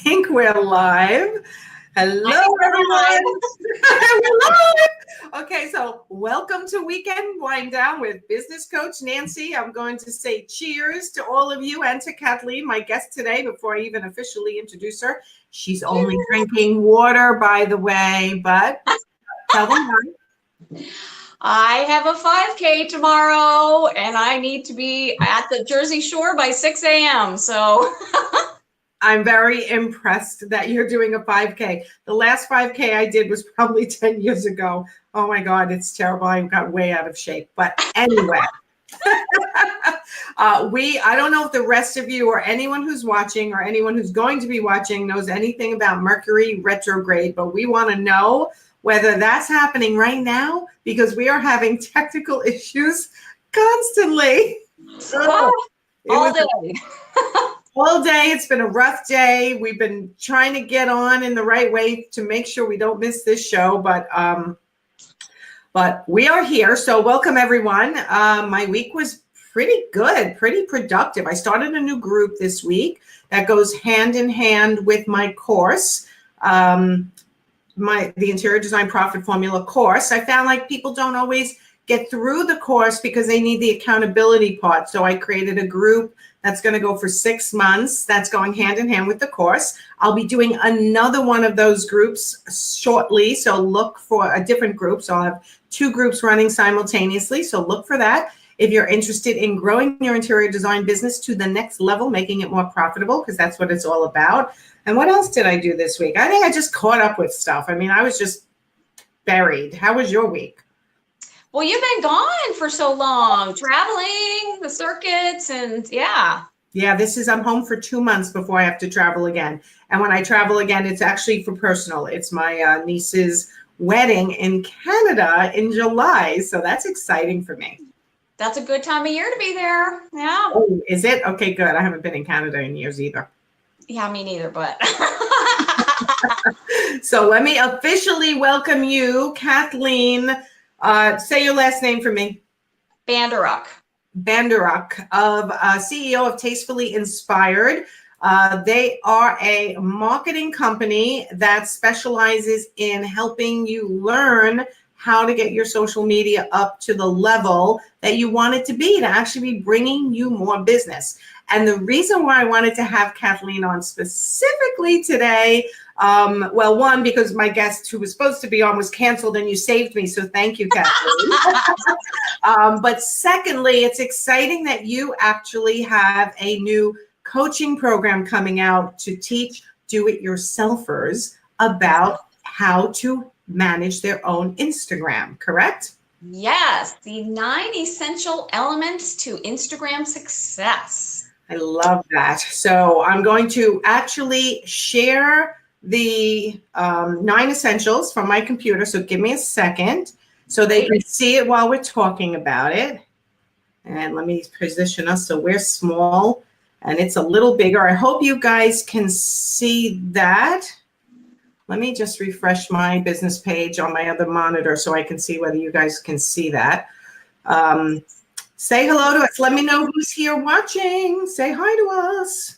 think we're live. Hello, everyone. We're live. Okay, so welcome to Weekend Wind Down with Business Coach Nancy. I'm going to say cheers to all of you and to Kathleen, my guest today, before I even officially introduce her. She's only drinking water, by the way, but tell them why. I have a 5K tomorrow, and I need to be at the Jersey Shore by 6 a.m. So I'm very impressed that you're doing a 5K. The last 5K I did was probably 10 years ago. Oh my God, it's terrible. I got way out of shape. But anyway, I don't know if the rest of you or anyone who's watching or anyone who's going to be watching knows anything about Mercury retrograde, but we want to know whether that's happening right now because we are having technical issues constantly. all day. All day. It's been a rough day. We've been trying to get on in the right way to make sure we don't miss this show, but we are here. So welcome everyone. My week was pretty good, pretty productive. I started a new group this week that goes hand in hand with my course, the Interior Design Profit Formula course. I found like people don't always get through the course because they need the accountability part. So I created a group that's going to go for 6 months. That's going hand in hand with the course. I'll be doing another one of those groups shortly. So look for a different group. So I'll have 2 groups running simultaneously. So look for that. If you're interested in growing your interior design business to the next level, making it more profitable, because that's what it's all about. And what else did I do this week? I think I just caught up with stuff. I mean, I was just buried. How was your week? Well, you've been gone for so long, traveling, the circuits, and yeah. Yeah, I'm home for 2 months before I have to travel again. And when I travel again, it's actually for personal. It's my niece's wedding in Canada in July. So that's exciting for me. That's a good time of year to be there. Yeah. Oh, is it? Okay, good. I haven't been in Canada in years either. Yeah, me neither, but. So let me officially welcome you, Kathleen. Say your last name for me. Banderuk, of CEO of Tastefully Inspired. They are a marketing company that specializes in helping you learn how to get your social media up to the level that you want it to be, to actually be bringing you more business. And the reason why I wanted to have Kathleen on specifically today, well, one, because my guest who was supposed to be on was canceled and you saved me. So thank you, Kathleen. But secondly, it's exciting that you actually have a new coaching program coming out to teach do-it-yourselfers about how to manage their own Instagram, correct? Yes, the 9 essential elements to Instagram success. I love that. So I'm going to actually share the 9 essentials from my computer. So give me a second so they can see it while we're talking about it. And let me position us so we're small and it's a little bigger. I hope you guys can see that. Let me just refresh my business page on my other monitor so I can see whether you guys can see that. Say hello to us. Let me know who's here watching. Say hi to us.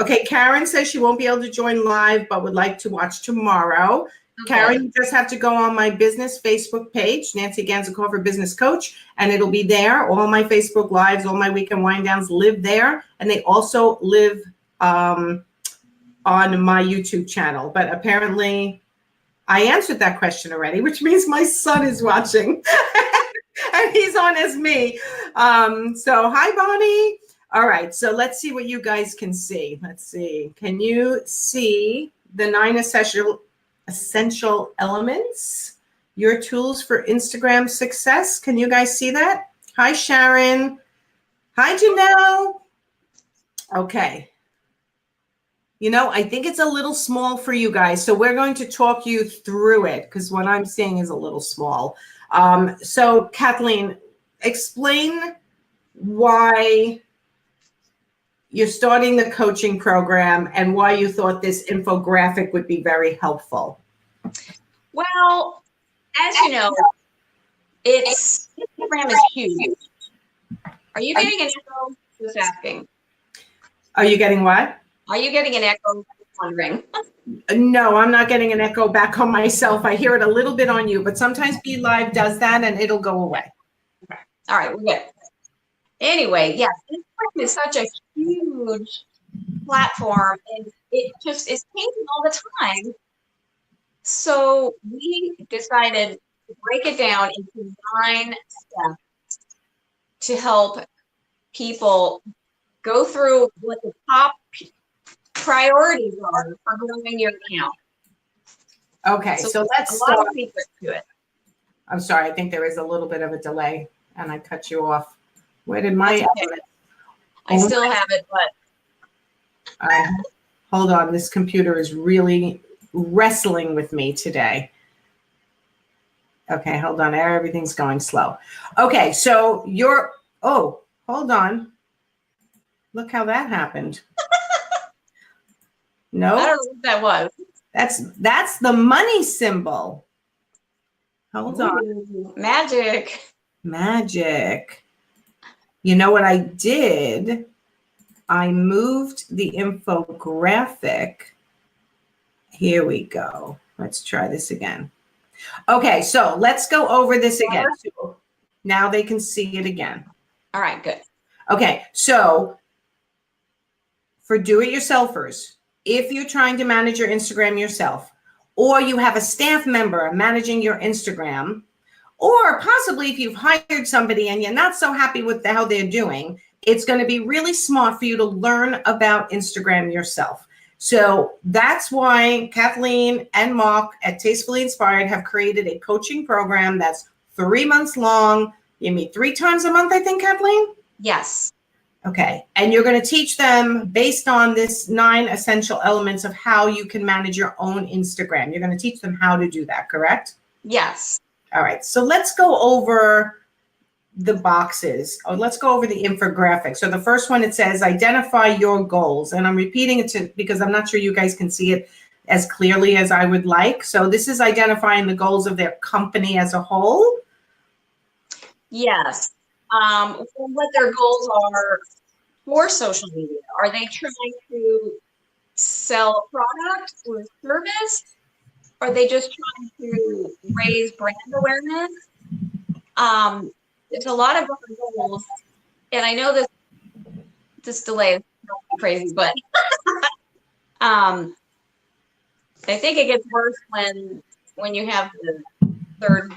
Okay, Karen says she won't be able to join live, but would like to watch tomorrow. Okay. Karen, you just have to go on my business Facebook page, Nancy Ganzikofer Business Coach, and it'll be there. All my Facebook Lives, all my Weekend Wind Downs live there, and they also live on my YouTube channel. But apparently I answered that question already, which means my son is watching and he's on as me. So hi, Bonnie. All right, so let's see what you guys can see. Let's see. Can you see the 9 essential elements? Your tools for Instagram success. Can you guys see that? Hi, Sharon. Hi, Janelle. Okay. You know, I think it's a little small for you guys. So we're going to talk you through it because what I'm seeing is a little small. So Kathleen, explain why you're starting the coaching program and why you thought this infographic would be very helpful. Well, as you know, Instagram is huge. Are you getting an echo? Just asking. Are you getting what? Are you getting an echo? I'm wondering. No, I'm not getting an echo back on myself. I hear it a little bit on you, but sometimes Be Live does that and it'll go away. Okay. All right, we're good. Anyway, yes, Instagram is such a huge platform, and it just is changing all the time. So we decided to break it down into 9 steps to help people go through what the top priorities are for growing your account. Okay, so let's a lot start. of secrets to it. I'm sorry, I think there is a little bit of a delay and I cut you off. Where did my Okay. I still have it, but all right, hold on. This computer is really wrestling with me today. Okay, hold on. Everything's going slow. Okay, so oh, hold on. Look how that happened. No, I don't know what that was. that's the money symbol. Hold on. Ooh, magic. Magic. You know what I did? I moved the infographic. Here we go. Let's try this again. Okay, so let's go over this again. So now they can see it again. All right, good. Okay, so for do-it-yourselfers, if you're trying to manage your Instagram yourself, or you have a staff member managing your Instagram, or possibly if you've hired somebody and you're not so happy with how they're doing, it's going to be really smart for you to learn about Instagram yourself. So that's why Kathleen and Mark at Tastefully Inspired have created a coaching program that's 3 months long. You meet 3 times a month, I think, Kathleen? Yes. Okay. And you're going to teach them based on this 9 essential elements of how you can manage your own Instagram. You're going to teach them how to do that, correct? Yes. All right. So let's go over the boxes. Let's go over the infographic. So the first one, it says identify your goals. And I'm repeating it because I'm not sure you guys can see it as clearly as I would like. So this is identifying the goals of their company as a whole. Yes. What their goals are for social media. Are they trying to sell a product or a service? Are they just trying to raise brand awareness? There's a lot of different goals, and I know this delay is crazy, but I think it gets worse when you have the third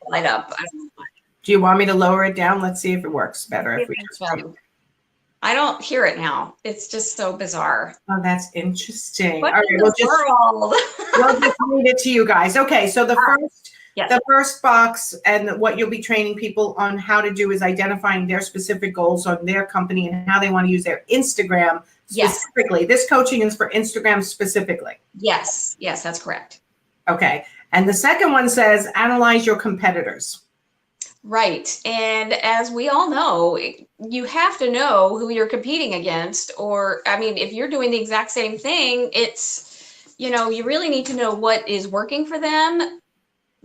light up. I don't know why. Do you want me to lower it down? Let's see if it works better. If we I don't hear it now. It's just so bizarre. Oh, that's interesting. What All right, in we'll the world? we'll just read it to you guys. Okay, so the first Yes. the first box and what you'll be training people on how to do is identifying their specific goals on their company and how they want to use their Instagram specifically. Yes. This coaching is for Instagram specifically. Yes, that's correct. Okay, and the second one says analyze your competitors. Right. And as we all know, you have to know who you're competing against, or, I mean, if you're doing the exact same thing, it's, you really need to know what is working for them,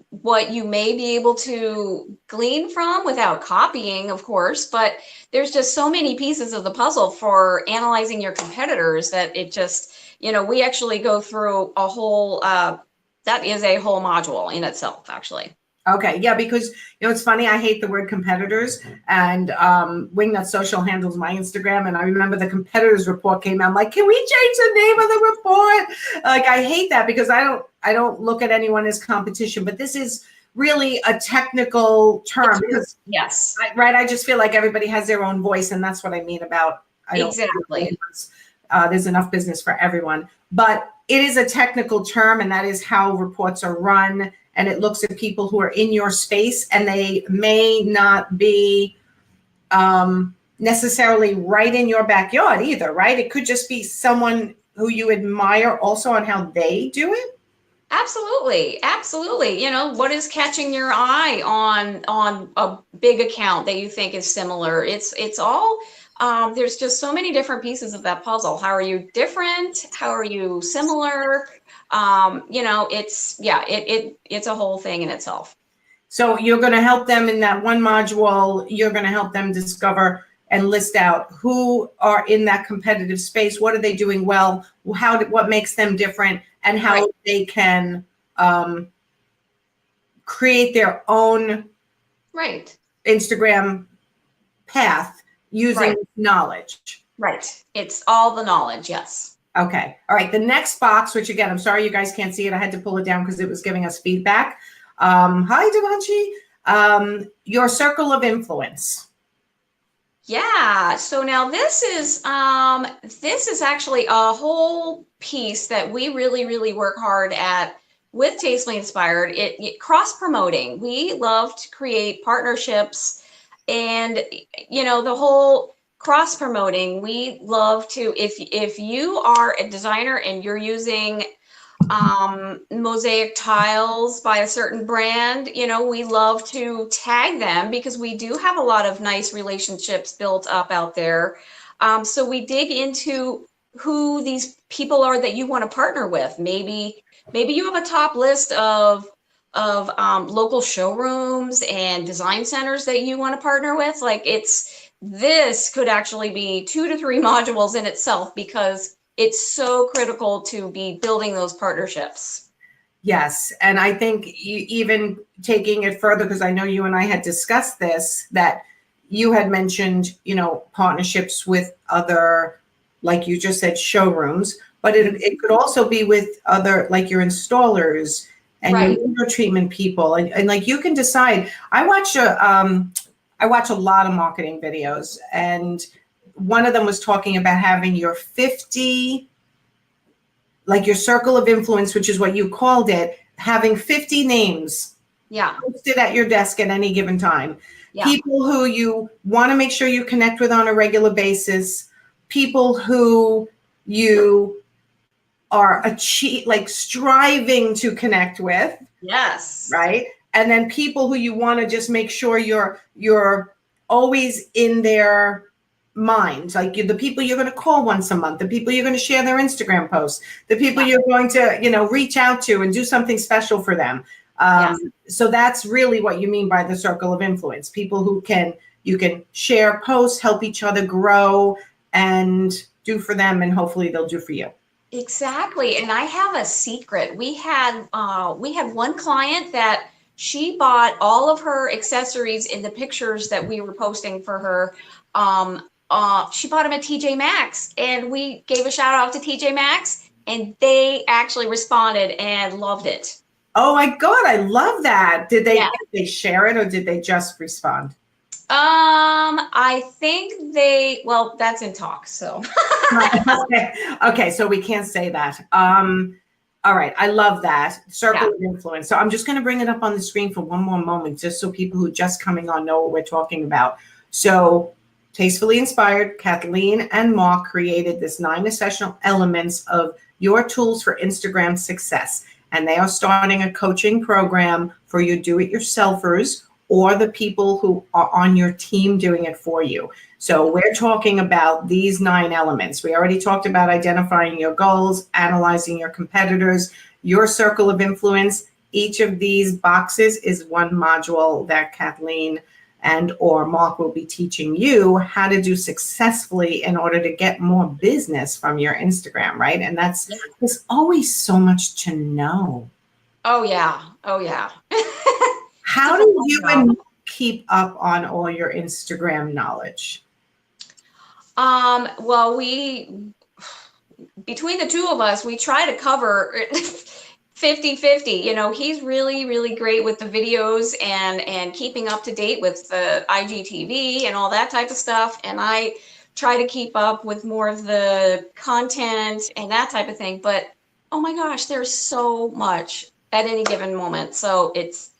what you may be able to glean from without copying, of course, but there's just so many pieces of the puzzle for analyzing your competitors that it just, we actually go through a whole, that is a whole module in itself, actually. Okay, yeah, because it's funny. I hate the word competitors, and Wingnut Social handles my Instagram. And I remember the competitors report came out. I'm like, can we change the name of the report? Like, I hate that because I don't look at anyone as competition. But this is really a technical term. Because, yes, right. I just feel like everybody has their own voice, and that's what I mean about exactly. There's enough business for everyone, but it is a technical term, and that is how reports are run. And it looks at people who are in your space, and they may not be necessarily right in your backyard either, right? It could just be someone who you admire also on how they do it. Absolutely. What is catching your eye on a big account that you think is similar? It's all there's just so many different pieces of that puzzle. How are you different? How are you similar? It's a whole thing in itself. So you're going to help them in that one module. You're going to help them discover and list out who are in that competitive space. What are they doing well? What makes them different, and how Right. they can create their own Right. Instagram path using Right. knowledge. Right. It's all the knowledge. Yes. Okay. All right. The next box, which again, I'm sorry you guys can't see it. I had to pull it down because it was giving us feedback. Hi, Devanshi. Your circle of influence. Yeah. So now this is actually a whole piece that we really, really work hard at with Tastefully Inspired. It cross promoting. We love to create partnerships, and the whole cross promoting. We love to, if you are a designer and you're using mosaic tiles by a certain brand, we love to tag them because we do have a lot of nice relationships built up out there. So we dig into who these people are that you want to partner with. Maybe you have a top list of local showrooms and design centers that you want to partner with. Like, this could actually be 2 to 3 modules in itself, because it's so critical to be building those partnerships. Yes. And I think even taking it further, because I know you and I had discussed this, that you had mentioned, partnerships with other, like you just said, showrooms, but it could also be with other, like your installers and Right. your window treatment people. And like, you can decide. I watch a lot of marketing videos, and one of them was talking about having your 50, like your circle of influence, which is what you called it, having 50 names posted at your desk at any given time. Yeah. People who you want to make sure you connect with on a regular basis, people who you are striving to connect with. Yes. Right. And then people who you want to just make sure you're always in their mind, like the people you're going to call once a month, the people you're going to share their Instagram posts, the people you're going to, reach out to and do something special for them. So that's really what you mean by the circle of influence. People who you can share posts, help each other grow, and do for them, and hopefully they'll do for you. Exactly. And I have a secret. We had one client that she bought all of her accessories in the pictures that we were posting for her. She bought them at TJ Maxx, and we gave a shout out to TJ Maxx, and they actually responded and loved it. Oh my God, I love that. Did they share it, or did they just respond? I think that's in talks. So. Okay, so we can't say that. All right, I love that circle of influence. So I'm just going to bring it up on the screen for one more moment, just so people who are just coming on know what we're talking about. So Tastefully Inspired, Kathleen and Mark created this 9 essential elements of your tools for Instagram success. And they are starting a coaching program for your do-it-yourselfers or the people who are on your team doing it for you. So we're talking about these 9 elements. We already talked about identifying your goals, analyzing your competitors, your circle of influence. Each of these boxes is one module that Kathleen and or Mark will be teaching you how to do successfully in order to get more business from your Instagram, right? And there's always so much to know. Oh yeah. Oh yeah. How do you and Mark keep up on all your Instagram knowledge? Well, between the two of us, we try to cover 50-50. He's really, really great with the videos and keeping up to date with the IGTV and all that type of stuff. And I try to keep up with more of the content and that type of thing. But oh my gosh, there's so much at any given moment. So it's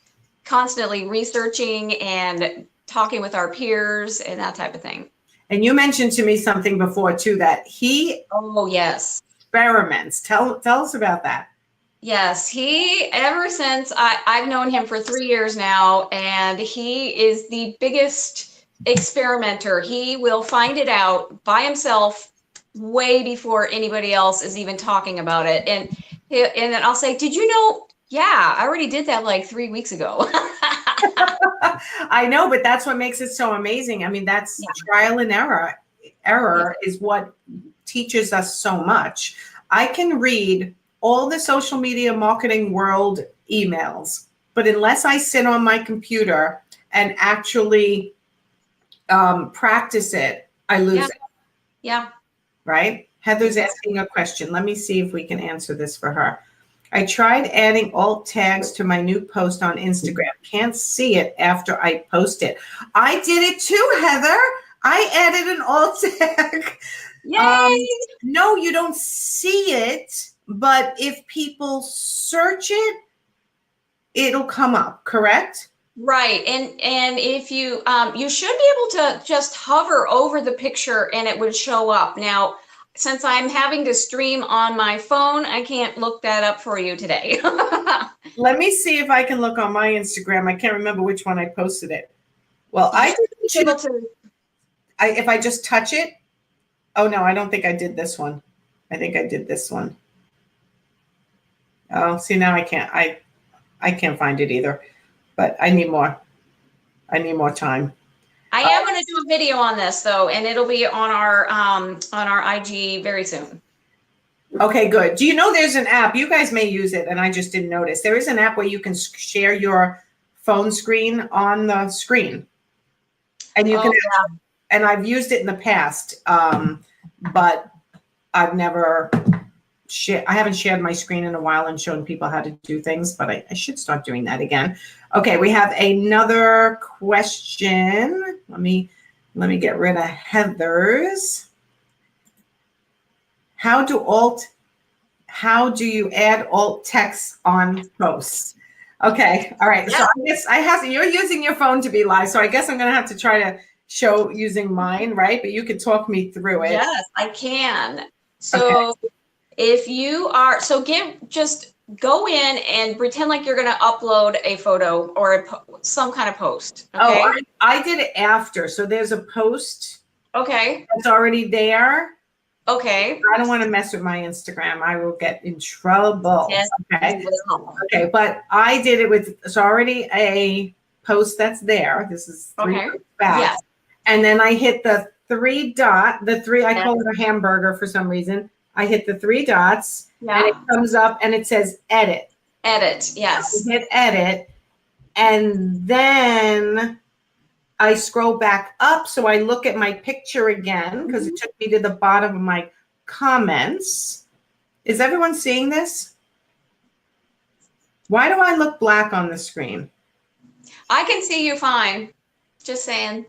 constantly researching and talking with our peers and that type of thing. And you mentioned to me something before too, that he experiments. Tell us about that. Yes, ever since I've known him for 3 years now, and he is the biggest experimenter. He will find it out by himself way before anybody else is even talking about it. And then I'll say, did you know? Yeah, I already did that like 3 weeks ago. I know, but that's what makes it so amazing. I mean, that's Yeah. trial and error. Error is what teaches us so much. I can read all the social media marketing world emails, but unless I sit on my computer and actually practice it, I lose Yeah. it, Yeah. right? Heather's Exactly. asking a question. Let me see if we can answer this for her. I tried adding alt tags to my new post on Instagram. Can't see it after I post it. I did it too, Heather. I added an alt tag. Yay! No, you don't see it, but if people search it, it'll come up, correct? Right, and if you you should be able to just hover over the picture and it would show up. Now, since I'm having to stream on my phone, I can't look that up for you today. Let me see if I can look on my Instagram. I can't remember which one I posted it. Well, I You did should be able two. to. If I just touch it, oh no, I don't think I did this one. I think I did this one. Oh, see now I can't. I can't find it either. But I need more. I need more time. I am going to do a video on this though, and it'll be on our IG very soon. Okay, good. Do you know there's an app? You guys may use it, and I just didn't notice. There is an app where you can share your phone screen on the screen, and you can. Yeah. And I've used it in the past, but I've never. I haven't shared my screen in a while and shown people how to do things, but I should start doing that again. Okay, we have another question. Let me get rid of Heather's. How do you add alt text on posts? Okay, all right. Yeah. So I guess you're using your phone to be live, so I guess I'm gonna have to try to show using mine, right? But you could talk me through it. Yes, I can. So if you are, just go in and pretend like you're going to upload a photo or some kind of post. Okay. Oh, I did it after. So there's a post Okay. that's already there. Okay. I don't want to mess with my Instagram. I will get in trouble. Yes, Okay. you will. Okay, but I did it with, it's already a post that's there. This is 3 Okay. posts back. Yes. And then I hit the I call it a hamburger for some reason. I hit the 3 dots and it Yeah. comes up and it says edit. Edit. Yes. I hit edit and then I scroll back up. So I look at my picture again because it took me to the bottom of my comments. Is everyone seeing this? Why do I look black on the screen? I can see you fine. Just saying.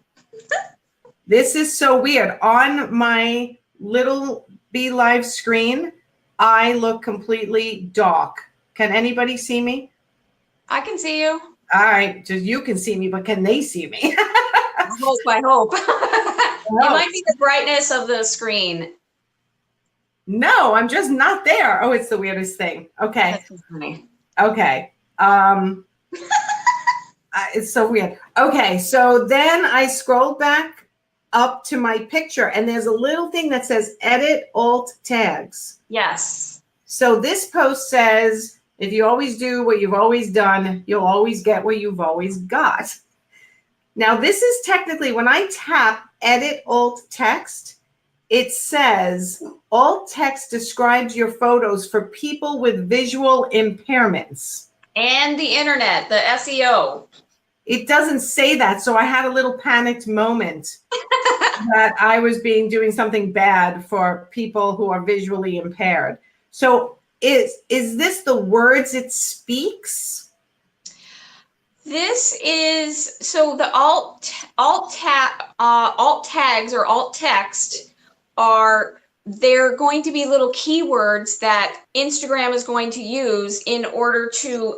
This is so weird. On my little Be Live screen, I look completely dark. Can anybody see me? I can see you. All right, just you can see me, but can they see me? I hope. It might be the brightness of the screen. No, I'm just not there. Oh, it's the weirdest thing. Okay. That's so funny. Okay. It's so weird. Okay, so then I scroll back up to my picture and there's a little thing that says edit alt tags. Yes. So this post says, if you always do what you've always done, you'll always get what you've always got. Now, this is technically, when I tap edit alt text, it says alt text describes your photos for people with visual impairments. And the internet, the SEO. It doesn't say that, so I had a little panicked moment that I was doing something bad for people who are visually impaired. So is this the words it speaks? This is, so the alt tags or alt text they're going to be little keywords that Instagram is going to use in order to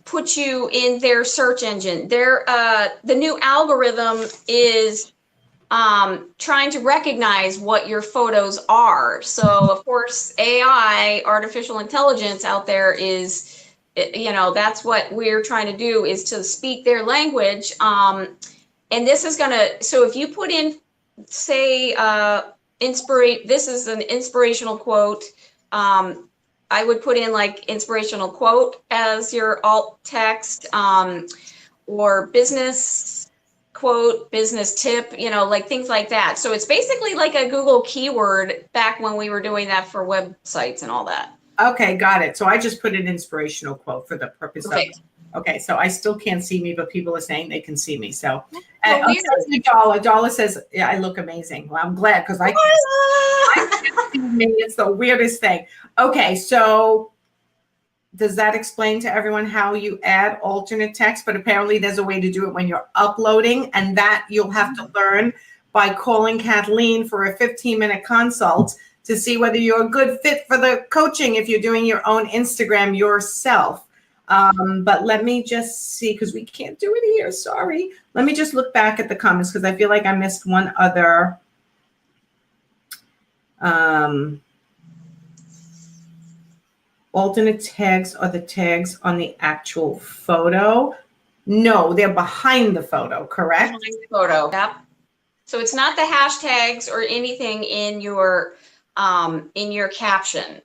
put you in their search engine. The new algorithm is trying to recognize what your photos are. So of course, AI, artificial intelligence out there is, that's what we're trying to do, is to speak their language. And this is so if you put in, say, this is an inspirational quote. I would put in like inspirational quote as your alt text, or business quote, business tip, like things like that. So it's basically like a Google keyword back when we were doing that for websites and all that. Okay, got it. So I just put an inspirational quote for the purpose Perfect. of. Okay, so I still can't see me, but people are saying they can see me. So, Well, Dollar says, yeah, I look amazing. Well, I'm glad because I can't see me. It's the weirdest thing. Okay, so does that explain to everyone how you add alternate text? But apparently there's a way to do it when you're uploading, and that you'll have to learn by calling Kathleen for a 15-minute consult to see whether you're a good fit for the coaching if you're doing your own Instagram yourself. But let me just see, because we can't do it here. Sorry. Let me just look back at the comments because I feel like I missed one other. Alternate tags are the tags on the actual photo. No, they're behind the photo, correct? Behind the photo. Yep. So it's not the hashtags or anything in your caption,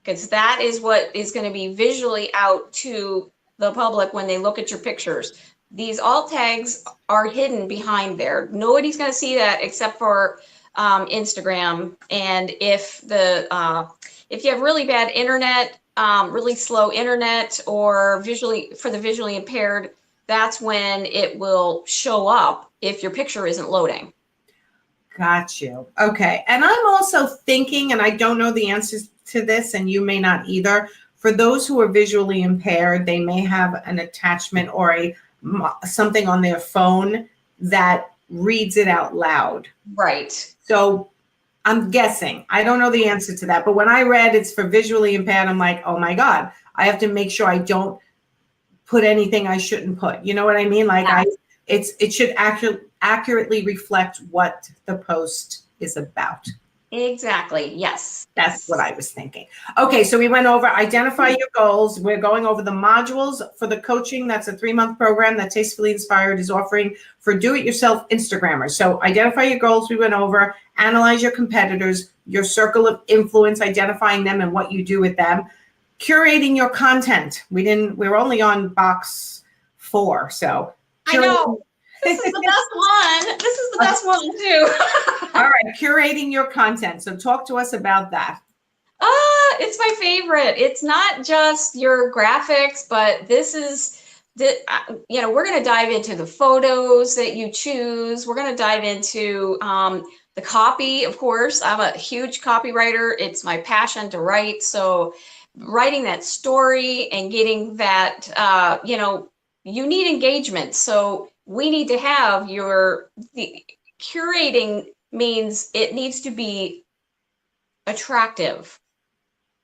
because that is what is going to be visually out to the public when they look at your pictures. These alt tags are hidden behind there. Nobody's going to see that except for Instagram. And if you have really bad internet, really slow internet, or for the visually impaired, that's when it will show up if your picture isn't loading. Got you. Okay. And I'm also thinking, and I don't know the answers to this, and you may not either, for those who are visually impaired, they may have an attachment or something on their phone that reads it out loud. Right. So I'm guessing, I don't know the answer to that, but when I read it's for visually impaired, I'm like, oh my God, I have to make sure I don't put anything I shouldn't put. You know what I mean? Like it should accurately reflect what the post is about. Exactly. Yes. That's what I was thinking. Okay, so we went over identify your goals. We're going over the modules for the coaching. That's a 3-month program that Tastefully Inspired is offering for do-it-yourself Instagrammers. So identify your goals. We went over, analyze your competitors, your circle of influence, identifying them and what you do with them, curating your content. We're only on box 4. So I know. This is the best one. This is the best one too. All right, curating your content. So talk to us about that. It's my favorite. It's not just your graphics, but this is we're going to dive into the photos that you choose. We're going to dive into the copy, of course. I'm a huge copywriter. It's my passion to write. So writing that story and getting that, you need engagement. So we need to have the curating means it needs to be attractive.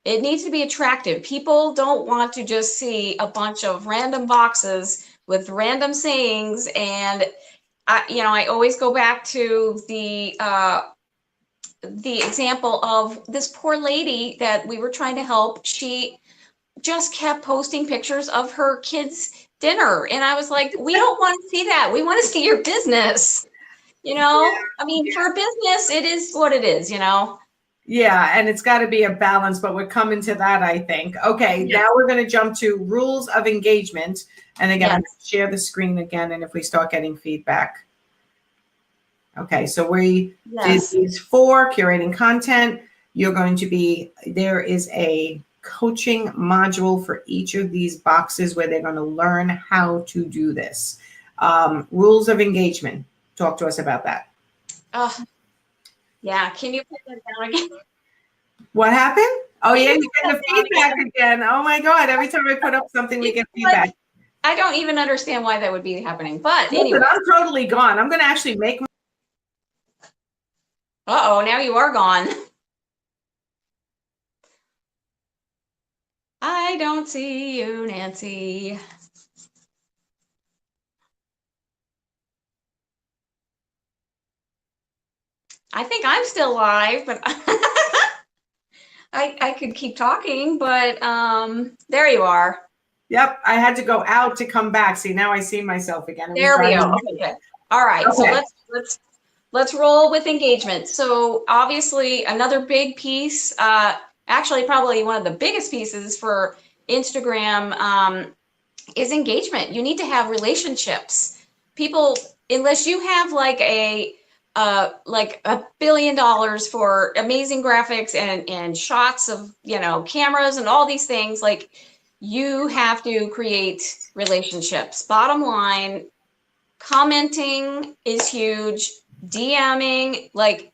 It needs to be attractive. People don't want to just see a bunch of random boxes with random sayings. And I always go back to the example of this poor lady that we were trying to help. She just kept posting pictures of her kids' dinner. And I was like, we don't want to see that. We want to see your business. I mean, for a business, it is what it is, Yeah, and it's got to be a balance, but we're coming to that, I think. Okay, Now we're going to jump to rules of engagement. And again, I'm going to share the screen again, and if we start getting feedback. Okay, so we did these 4, curating content. There is a coaching module for each of these boxes where they're going to learn how to do this. Rules of engagement. Talk to us about that. Yeah, can you put that down again? What happened? Oh yeah, you get the feedback again. Oh my God, every time I put up something, we get feedback. I don't even understand why that would be happening, but anyway. I'm totally gone. I'm going to actually make Uh-oh, now you are gone. I don't see you, Nancy. I think I'm still live, but I could keep talking, but there you are. Yep, I had to go out to come back. See, now I see myself again. There we go. Okay. All right. Okay. So let's roll with engagement. So obviously another big piece, actually probably one of the biggest pieces for Instagram is engagement. You need to have relationships. People, unless you have like $1 billion for amazing graphics and shots of, you know, cameras and all these things, like you have to create relationships. Bottom line, commenting is huge. DMing, like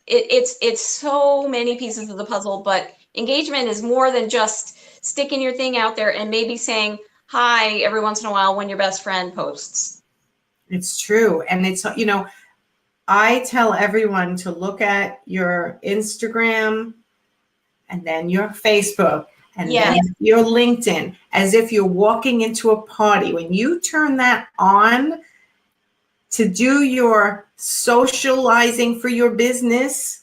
it's so many pieces of the puzzle, but engagement is more than just sticking your thing out there and maybe saying hi every once in a while when your best friend posts. It's true. And it's, you know, I tell everyone to look at your Instagram and then your Facebook and then your LinkedIn as if you're walking into a party. When you turn that on to do your socializing for your business,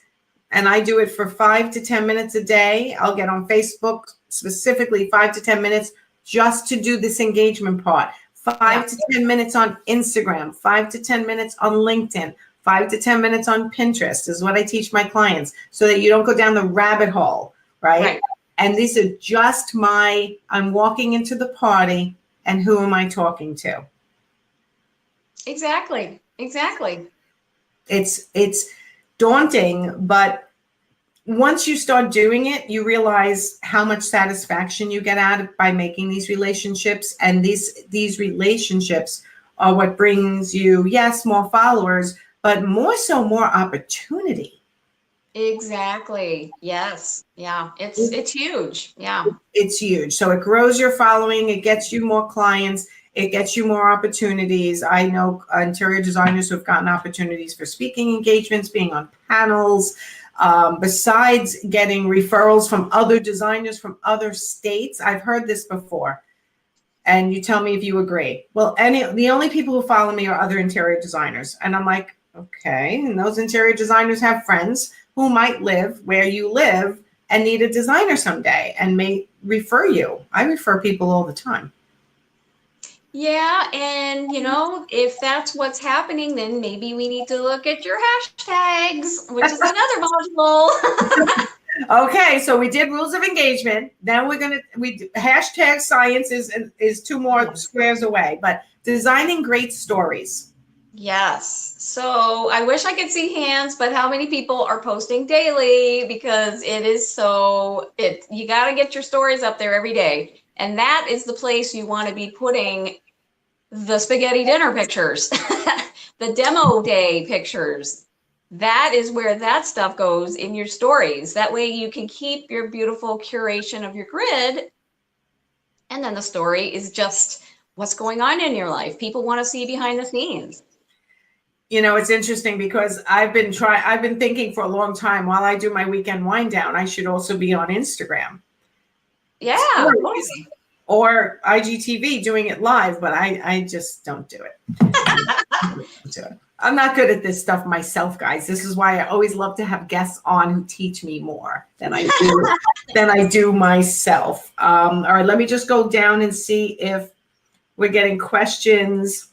and I do it for 5 to 10 minutes a day, I'll get on Facebook specifically 5 to 10 minutes just to do this engagement part. 5 to 10 minutes on Instagram, 5 to 10 minutes on LinkedIn, 5 to 10 minutes on Pinterest is what I teach my clients so that you don't go down the rabbit hole, right? And these are just I'm walking into the party and who am I talking to? Exactly. It's daunting, but once you start doing it, you realize how much satisfaction you get out of by making these relationships. And these relationships are what brings you, yes, more followers, but more opportunity. Exactly. Yes. Yeah. It's huge. Yeah. It's huge. So it grows your following. It gets you more clients. It gets you more opportunities. I know interior designers who have gotten opportunities for speaking engagements, being on panels, besides getting referrals from other designers from other states. I've heard this before. And you tell me if you agree. Well, the only people who follow me are other interior designers. And I'm like, okay. And those interior designers have friends who might live where you live and need a designer someday and may refer you. I refer people all the time. Yeah, and you know, if that's what's happening, then maybe we need to look at your hashtags, which is another module. Okay, so we did rules of engagement. Then hashtag science is 2 more squares away, but designing great stories. Yes. So I wish I could see hands, but how many people are posting daily? Because you got to get your stories up there every day. And that is the place you want to be putting the spaghetti dinner pictures, the demo day pictures. That is where that stuff goes in your stories. That way you can keep your beautiful curation of your grid. And then the story is just what's going on in your life. People want to see behind the scenes. You know, it's interesting because I've been thinking for a long time, while I do my weekend wind down, I should also be on Instagram. Yeah. Or IGTV doing it live, but I just don't do it. I'm not good at this stuff myself, guys. This is why I always love to have guests on who teach me more than I do myself. All right, let me just go down and see if we're getting questions.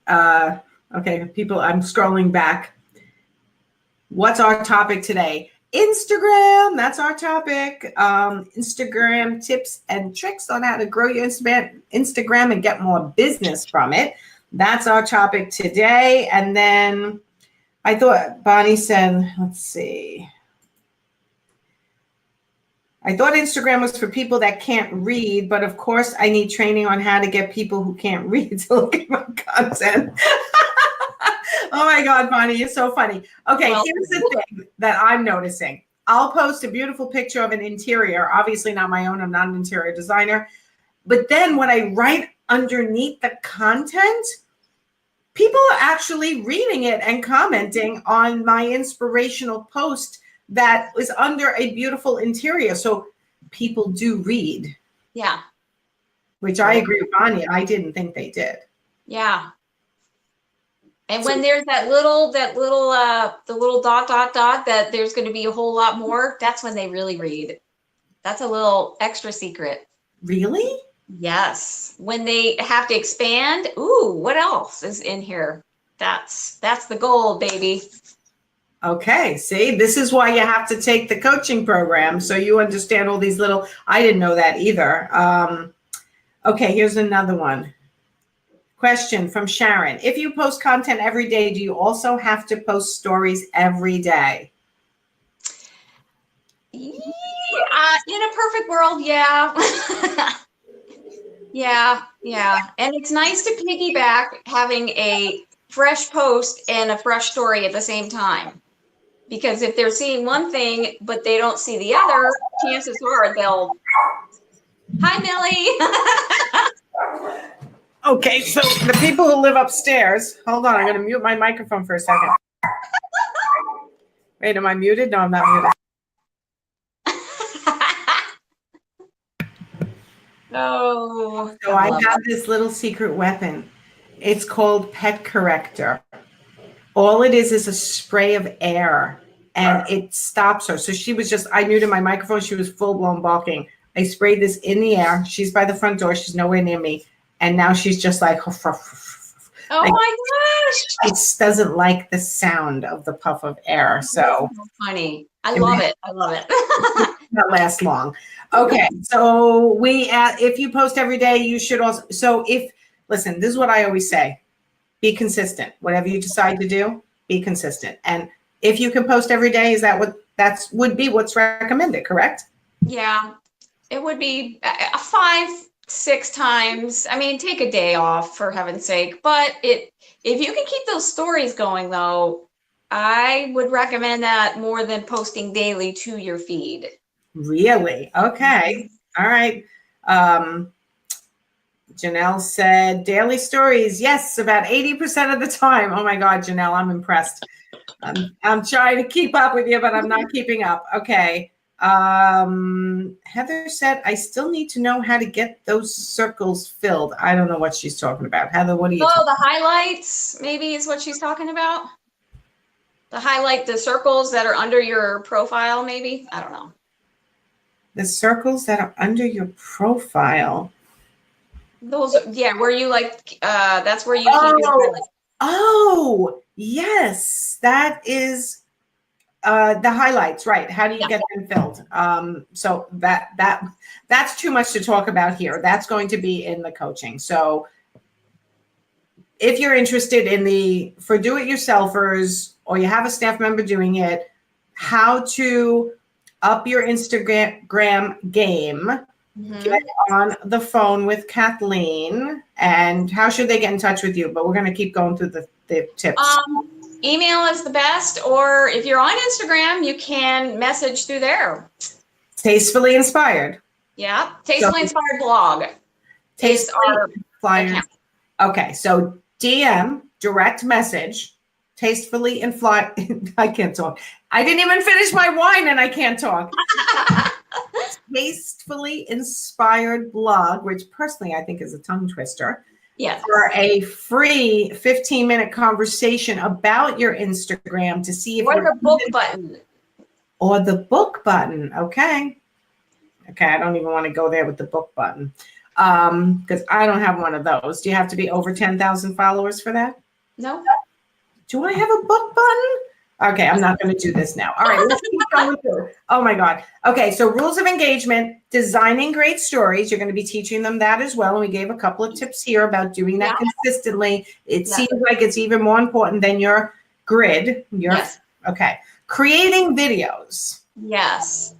Okay, people, I'm scrolling back. What's our topic today? Instagram, that's our topic. Instagram tips and tricks on how to grow your Instagram and get more business from it. That's our topic today. And then I thought Bonnie said, let's see. I thought Instagram was for people that can't read, but of course I need training on how to get people who can't read to look at my content. Oh my God, Bonnie, you're so funny. Okay, here's the thing that I'm noticing. I'll post a beautiful picture of an interior, obviously not my own, I'm not an interior designer. But then when I write underneath the content, people are actually reading it and commenting on my inspirational post that was under a beautiful interior. So people do read. Yeah. Which I agree with Bonnie. I didn't think they did. Yeah. And when there's the little dot, that there's going to be a whole lot more, that's when they really read. That's a little extra secret. Really? Yes. When they have to expand, ooh, what else is in here? That's the gold, baby. Okay, see, this is why you have to take the coaching program so you understand all these little, I didn't know that either. Okay, here's another one. Question from Sharon. If you post content every day, do you also have to post stories every day? Yeah, in a perfect world, yeah. Yeah. And it's nice to piggyback having a fresh post and a fresh story at the same time. Because if they're seeing one thing, but they don't see the other, chances are they'll, hi, Millie. Okay, so the people who live upstairs, hold on, I'm going to mute my microphone for a second. Wait, am I muted? No, I'm not muted. Oh, So I have this little secret weapon. It's called Pet Corrector. All it is a spray of air, and it stops her. So she was just, I muted my microphone. She was full blown barking. I sprayed this in the air. She's by the front door. She's nowhere near me. And now she's just like, oh like, my gosh. She doesn't like the sound of the puff of air. So funny. I love it. I love it. Not last long. Okay. So if you post every day, you should also, listen, this is what I always say. Be consistent. Whatever you decide to do, be consistent. And if you can post every day, is that would be what's recommended, correct? Yeah, it would be 5-6 times. I mean, take a day off for heaven's sake. But if you can keep those stories going, though, I would recommend that more than posting daily to your feed. Really? Okay. All right. Janelle said daily stories. Yes, about 80% of the time. Oh my God, Janelle, I'm impressed. I'm trying to keep up with you, but I'm not keeping up. Okay. Heather said, I still need to know how to get those circles filled. I don't know what she's talking about. Heather, what are you talking about? The highlights maybe is what she's talking about. The circles that are under your profile, maybe. I don't know. The circles that are under your profile. Those, yeah, where you that's where you keep your highlights. Oh, yes, that is the highlights, right? How do you get them filled? So that's too much to talk about here. That's going to be in the coaching. So if you're interested in for do-it-yourselfers, or you have a staff member doing it, how to up your Instagram game. Get on the phone with Kathleen, and how should they get in touch with you? But we're going to keep going through the tips. Email is the best, or if you're on Instagram, you can message through there. Tastefully Inspired. Yeah, Tastefully Inspired blog. Tastefully Inspired. Okay, so DM, direct message, Tastefully Inspired. I can't talk. I didn't even finish my wine, and I can't talk. Tastefully Inspired blog, which personally I think is a tongue twister. Yes. For a free 15-minute conversation about your Instagram to see if or the book button. Or the book button. Okay. I don't even want to go there with the book button because I don't have one of those. Do you have to be over 10,000 followers for that? No. Do I have a book button? Okay, I'm not going to do this now. All right, let's keep going through. Oh my God. Okay, so rules of engagement, designing great stories. You're going to be teaching them that as well. And we gave a couple of tips here about doing that consistently. It seems like it's even more important than your grid. Okay. Creating videos. Yes.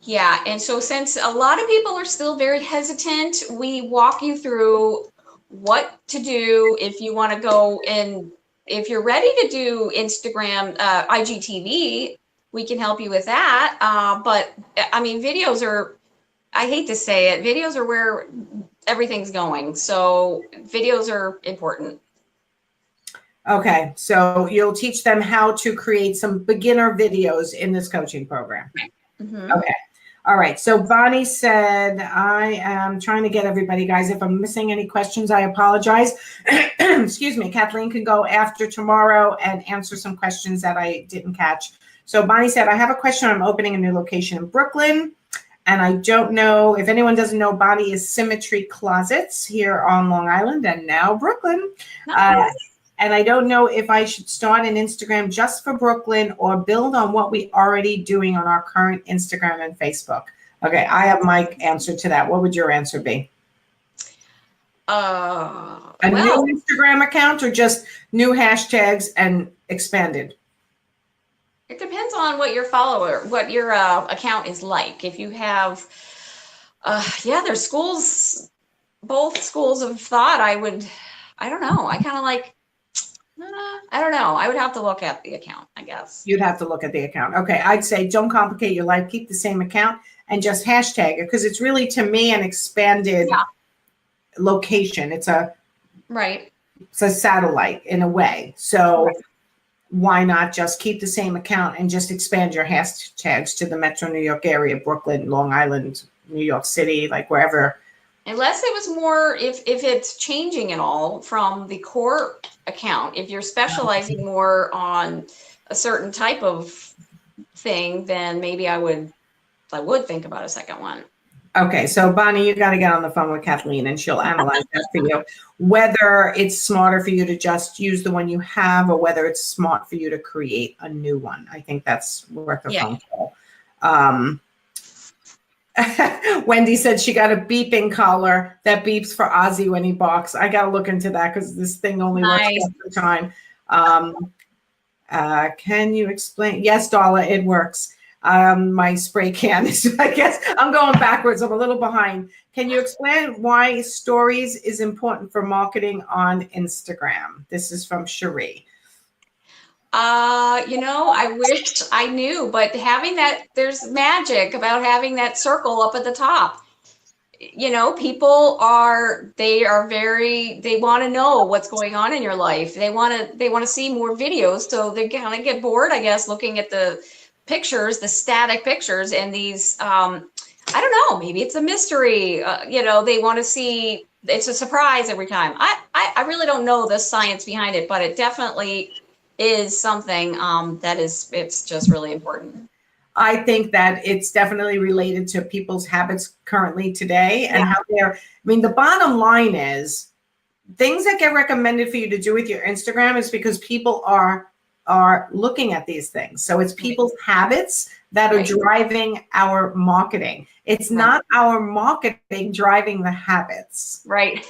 Yeah. And so since a lot of people are still very hesitant, we walk you through what to do if you want to go and if you're ready to do Instagram, IGTV, we can help you with that. But I mean, videos are, I hate to say it, videos are where everything's going. So videos are important. Okay. So you'll teach them how to create some beginner videos in this coaching program. Okay. All right. So Bonnie said, I am trying to get everybody, guys. If I'm missing any questions, I apologize. Excuse me. Kathleen can go after tomorrow and answer some questions that I didn't catch. So Bonnie said, I have a question. I'm opening a new location in Brooklyn. And I don't know if anyone doesn't know, Bonnie is Symmetry Closets here on Long Island and now Brooklyn. and I don't know if I should start an Instagram just for Brooklyn or build on what we already doing on our current Instagram and Facebook. Okay, I have my answer to that. What would your answer be? A Well, new Instagram account or just new hashtags and expanded? it depends on what your account is like. If you have, yeah, there's both schools of thought. I don't know. I kind of like, I don't know. I would have to look at the account, I guess. You'd have to look at the account. Okay, I'd say don't complicate your life. Keep the same account and just hashtag it, because it's really, to me, an expanded location. It's a satellite in a way. So why not just keep the same account and just expand your hashtags to the Metro New York area, Brooklyn, Long Island, New York City, like wherever. Unless it was more, if it's changing at all from the core account, if you're specializing more on a certain type of thing, then maybe I would think about a second one. Okay, so Bonnie, you got to get on the phone with Kathleen and she'll analyze that for you. Whether it's smarter for you to just use the one you have or whether it's smart for you to create a new one. I think that's worth a phone call. Wendy said she got a beeping collar that beeps for Ozzy when he barks. I got to look into that because this thing only works half the time. Can you explain? Yes, Darla, it works. My spray can is, I guess I'm going backwards. I'm a little behind. Can you explain why stories is important for marketing on Instagram? This is from Cherie. I wish I knew, but there's magic about having that circle up at the top. People they want to know what's going on in your life. They want to see more videos. So they kind of get bored, I guess, looking at the pictures, the static pictures, and these, I don't know, maybe it's a mystery. They want to see, it's a surprise every time. I really don't know the science behind it, but it definitely is something it's just really important. I think that it's definitely related to people's habits currently today and how the bottom line is things that get recommended for you to do with your Instagram is because people are looking at these things. So it's people's habits that are driving our marketing. It's not our marketing driving the habits. Right.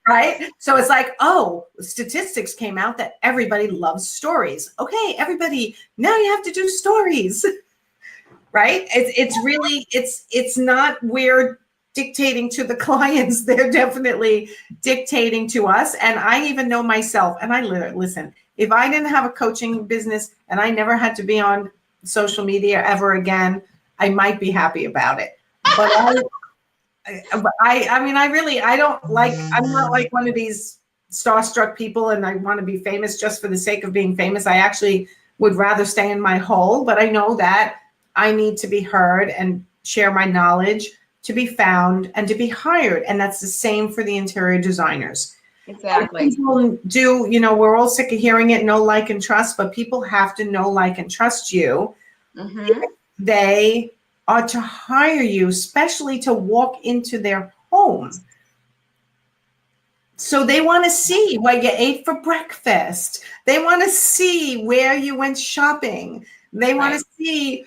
Right. So it's like, oh, statistics came out that everybody loves stories. Okay, everybody, now you have to do stories. Right. It's really, it's not we're dictating to the clients. They're definitely dictating to us. And I even know myself, and I listen, if I didn't have a coaching business and I never had to be on social media ever again, I might be happy about it. But I'm not like one of these starstruck people and I want to be famous just for the sake of being famous. I actually would rather stay in my hole, but I know that I need to be heard and share my knowledge to be found and to be hired. And that's the same for the interior designers. Exactly. People do, we're all sick of hearing it, know, like, and trust, but people have to know, like, and trust you. Mm-hmm. They are to hire you, especially to walk into their home. So they want to see what you ate for breakfast. They want to see where you went shopping. They want to see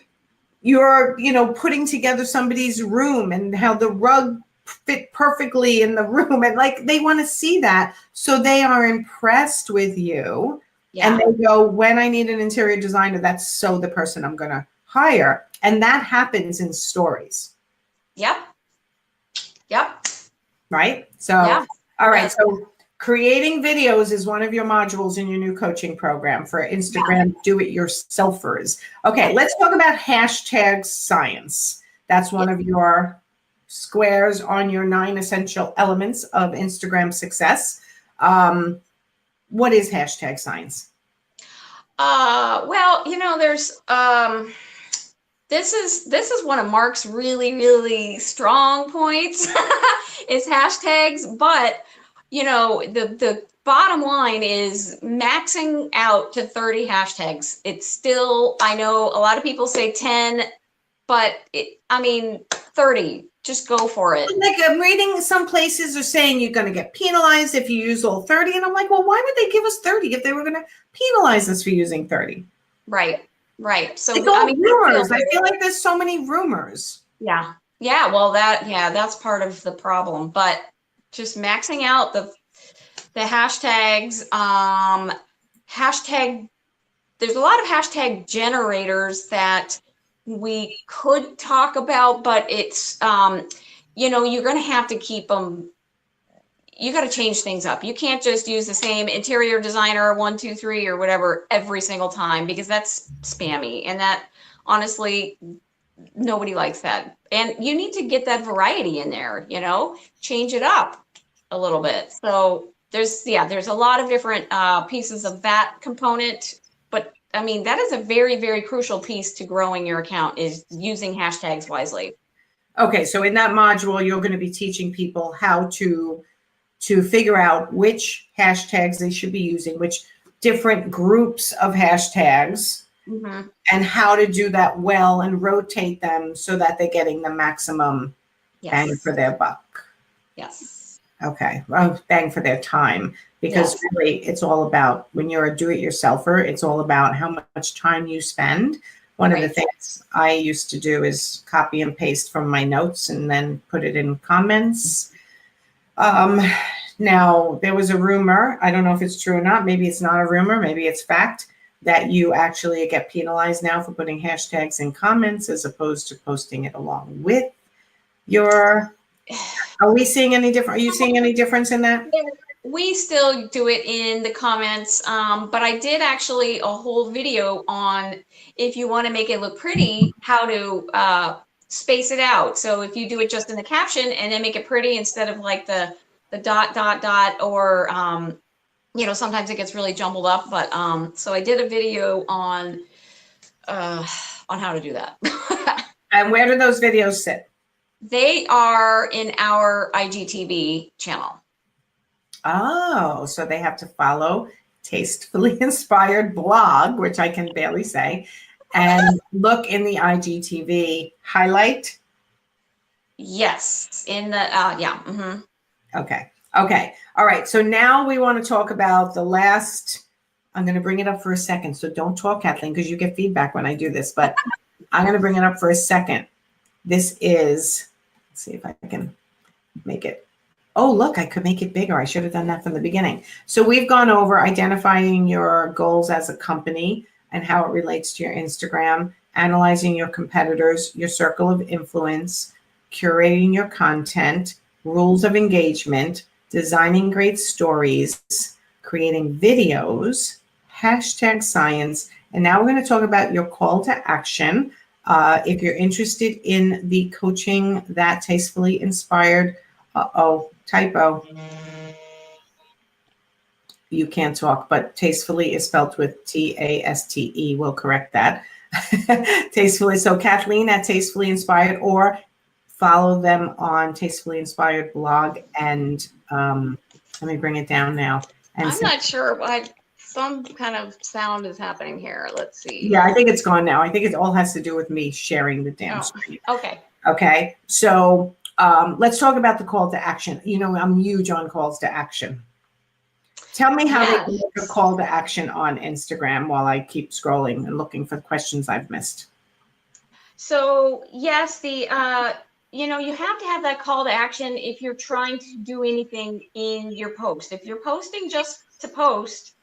you're, putting together somebody's room and how the rug fit perfectly in the room. And they want to see that. So they are impressed with you. Yeah. And they go, when I need an interior designer, that's so the person I'm going to hire. And that happens in stories. Yep. Right. So, all right. So creating videos is one of your modules in your new coaching program for Instagram do-it-yourselfers. Okay, let's talk about hashtag science. That's one of your squares on your 9 essential elements of Instagram success. What is hashtag science? Well, there's this is one of Mark's really, really strong points is hashtags, but the bottom line is maxing out to 30 hashtags. It's still, I know a lot of people say 10, but 30 30. Just go for it. Like I'm reading some places are saying you're going to get penalized if you use all 30. And I'm like, well, why would they give us 30 if they were going to penalize us for using 30? Right. So It's all rumors. I feel like there's so many rumors. Yeah. Well, that's part of the problem. But just maxing out the hashtags. Hashtag. There's a lot of hashtag generators that we could talk about, but it's you're going to have to keep them. You got to change things up. You can't just use the same interior designer 1, 2, 3 or whatever every single time, because that's spammy, and that honestly nobody likes that. And you need to get that variety in there, change it up a little bit. So there's a lot of different pieces of that component, but I mean, that is a very, very crucial piece to growing your account, is using hashtags wisely. Okay, so in that module, you're going to be teaching people how to figure out which hashtags they should be using, which different groups of hashtags, and how to do that well and rotate them so that they're getting the maximum bang for their buck. Yes. Okay, well, bang for their time, because really it's all about, when you're a do-it-yourselfer, it's all about how much time you spend. One of the things I used to do is copy and paste from my notes and then put it in comments. Now, there was a rumor, I don't know if it's true or not, maybe it's not a rumor, maybe it's fact, that you actually get penalized now for putting hashtags in comments as opposed to posting it along with your... Are we seeing any different? Are you seeing any difference in that? We still do it in the comments, but I did actually a whole video on, if you want to make it look pretty, how to space it out. So if you do it just in the caption and then make it pretty instead of like the dot, or sometimes it gets really jumbled up. But so I did a video on how to do that. And where do those videos sit? They are in our IGTV channel. Oh, so they have to follow Tastefully Inspired blog, which I can barely say, and look in the IGTV highlight. Yes, in the Okay. All right. So now we want to talk about the last. I'm going to bring it up for a second. So don't talk, Kathleen, because you get feedback when I do this. But I'm going to bring it up for a second. This is. Let's see if I can make it. Oh, look, I could make it bigger. I should have done that from the beginning. So we've gone over identifying your goals as a company and how it relates to your Instagram, analyzing your competitors, your circle of influence, curating your content, rules of engagement, designing great stories, creating videos, hashtag science. And now we're going to talk about your call to action. If you're interested in the coaching that Tastefully Inspired, typo. You can't talk, but Tastefully is spelled with T-A-S-T-E. We'll correct that. Tastefully. So Kathleen at Tastefully Inspired, or follow them on Tastefully Inspired blog. And let me bring it down now. And I'm not sure why some kind of sound is happening here. Let's see. Yeah, I think it's gone now. I think it all has to do with me sharing the damn screen. Okay. Okay. So let's talk about the call to action. I'm huge on calls to action. Tell me how they can make a call to action on Instagram while I keep scrolling and looking for questions I've missed. So yes, you have to have that call to action if you're trying to do anything in your post. If you're posting just to post,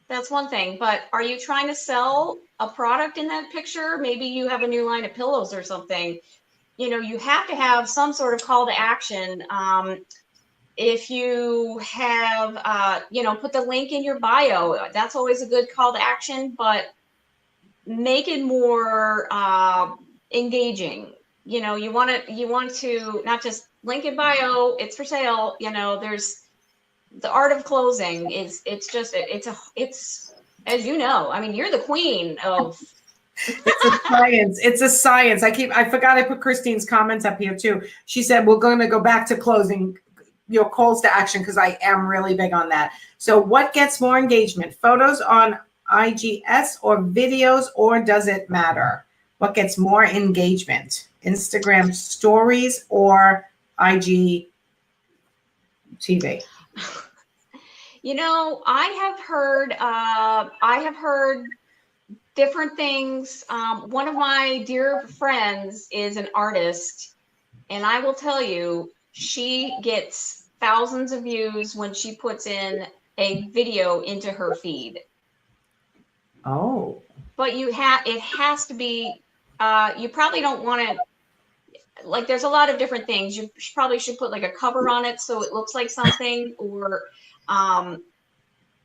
that's one thing. But are you trying to sell a product in that picture? Maybe you have a new line of pillows or something. You have to have some sort of call to action. If you have, put the link in your bio, that's always a good call to action, but make it more engaging. You want to not just link in bio, it's for sale. There's the art of closing it's as you're the queen of. It's a science. It's a science. I forgot I put Christine's comments up here too. She said, we're going to go back to closing your calls to action, because I am really big on that. So what gets more engagement? Photos on IGS or videos, or does it matter? what gets more engagement, Instagram stories or IG TV? You know, I have heard different things. One of my dear friends is an artist, and I will tell you, she gets thousands of views when she puts in a video into her feed. Oh, But it has to be, you probably don't want to, like, there's a lot of different things. You probably should put like a cover on it so it looks like something, or,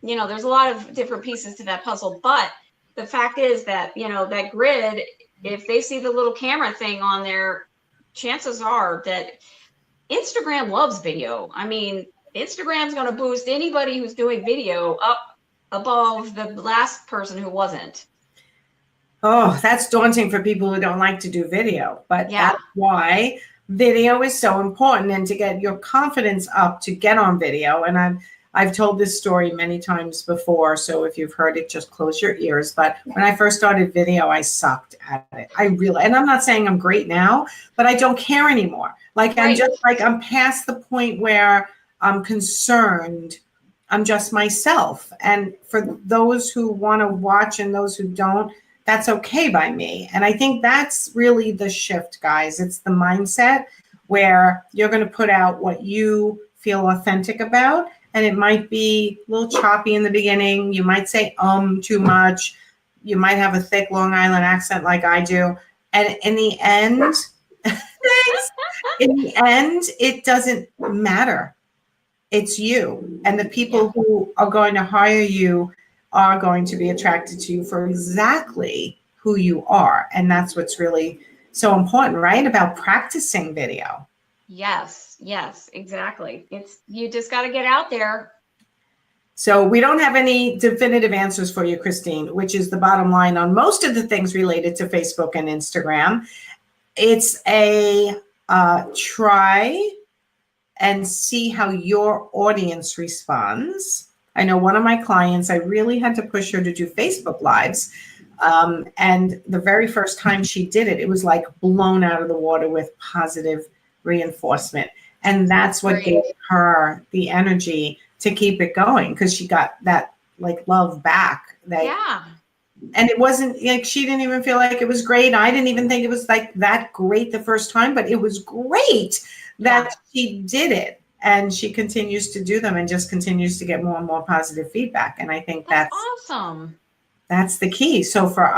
there's a lot of different pieces to that puzzle. But the fact is that, that grid, if they see the little camera thing on there, chances are that Instagram loves video. I mean, Instagram's going to boost anybody who's doing video up above the last person who wasn't. Oh, that's daunting for people who don't like to do video, but Yeah. That's why video is so important, and to get your confidence up to get on video. And I've told this story many times before, so if you've heard it, just close your ears. But when I first started video, I sucked at it. And I'm not saying I'm great now, but I don't care anymore. Like, Right. I'm past the point where I'm concerned. I'm just myself. And for those who want to watch and those who don't, that's okay by me. And I think that's really the shift, guys. It's the mindset where you're going to put out what you feel authentic about. And it might be a little choppy in the beginning. You might say too much. You might have a thick Long Island accent like I do. And in the end, it doesn't matter. It's you. And the people who are going to hire you are going to be attracted to you for exactly who you are. And that's what's really so important, right? About practicing video. Yes, exactly. You just got to get out there. So we don't have any definitive answers for you, Christine, which is the bottom line on most of the things related to Facebook and Instagram. It's a try and see how your audience responds. I know one of my clients, I really had to push her to do Facebook Lives. And the very first time she did it, it was like blown out of the water with positive reinforcement. And that's what gave her the energy to keep it going, because she got that like love back. And it wasn't like, she didn't even feel like it was great. I didn't even think it was like that great the first time, but it was great that she did it. And she continues to do them and just continues to get more and more positive feedback. And I think that's awesome. That's the key. So for